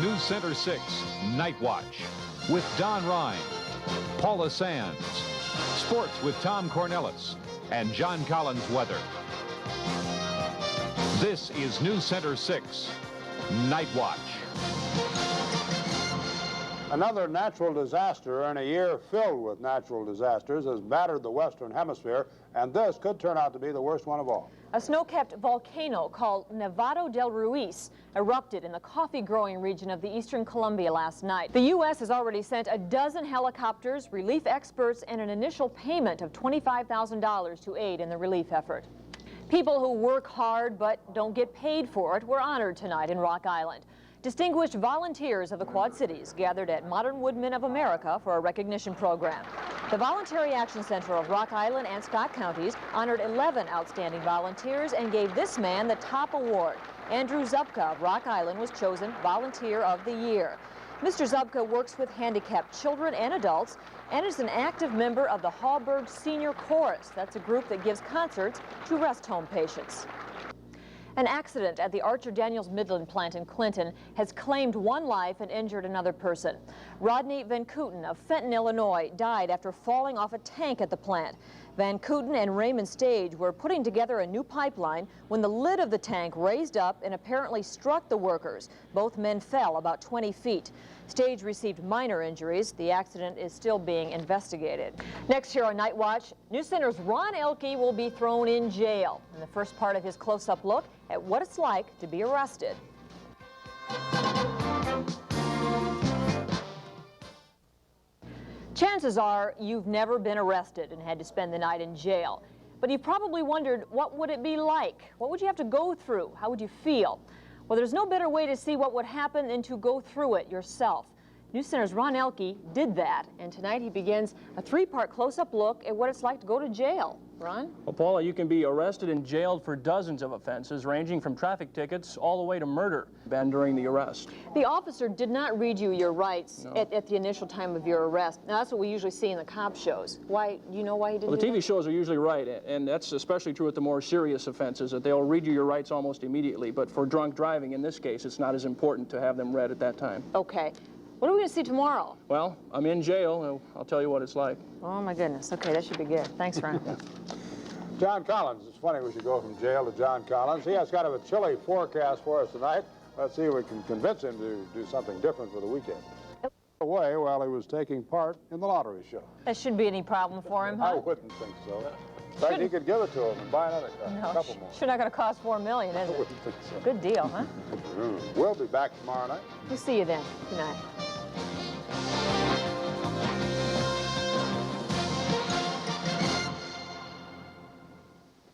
News Center 6 Nightwatch with Don Ryan, Paula Sands, Sports with Tom Cornelis, and John Collins Weather. This is News Center 6 Nightwatch. Another natural disaster in a year filled with natural disasters has battered the Western Hemisphere, and this could turn out to be the worst one of all. A snow-capped volcano called Nevado del Ruiz erupted in the coffee-growing region of the eastern Colombia last night. The U.S. has already sent a dozen helicopters, relief experts, and an initial payment of $25,000 to aid in the relief effort. People who work hard but don't get paid for it were honored tonight in Rock Island. Distinguished volunteers of the Quad Cities gathered at Modern Woodmen of America for a recognition program. The Voluntary Action Center of Rock Island and Scott counties honored 11 outstanding volunteers and gave this man the top award. Andrew Zupka of Rock Island was chosen Volunteer of the Year. Mr. Zupka works with handicapped children and adults and is an active member of the Hallberg Senior Chorus. That's a group that gives concerts to rest home patients. An accident at the Archer Daniels Midland plant in Clinton has claimed one life and injured another person. Rodney Van Kooten of Fenton, Illinois, died after falling off a tank at the plant. Van Kooten and Raymond Stage were putting together a new pipeline when the lid of the tank raised up and apparently struck the workers. Both men fell about 20 feet. Stage received minor injuries. The accident is still being investigated. Next here on Night Watch, News Center's Ron Elke will be thrown in jail. In the first part of his close-up look at what it's like to be arrested. Chances are you've never been arrested and had to spend the night in jail. But you've probably wondered, what would it be like? What would you have to go through? How would you feel? Well, there's no better way to see what would happen than to go through it yourself. News Center's Ron Elke did that, and tonight he begins a three-part close-up look at what it's like to go to jail. Ron? Well, Paula, you can be arrested and jailed for dozens of offenses, ranging from traffic tickets all the way to murder, banned during the arrest. The officer did not read you your rights at the initial time of your arrest. Now, that's what we usually see in the cop shows. Why? Do you know why he didn't do the TV that? shows are usually right, and that's especially true with the more serious offenses, that they'll read you your rights almost immediately. But for drunk driving, in this case, it's not as important to have them read at that time. Okay. What are we going to see tomorrow? Well, I'm in jail, and I'll tell you what it's like. Oh, my goodness. Okay, that should be good. Thanks, Ron. John Collins. It's funny we should go from jail to John Collins. He has kind of a chilly forecast for us tonight. Let's see if we can convince him to do something different for the weekend. Away while he was taking part in the lottery show. That shouldn't be any problem for him, huh? I wouldn't think so. In fact, he could give it to him and buy another car, No, a couple more. sure not going to cost $4 million, is I it? wouldn't think so. Good deal, huh? We'll be back tomorrow night. We'll see you then. Good night.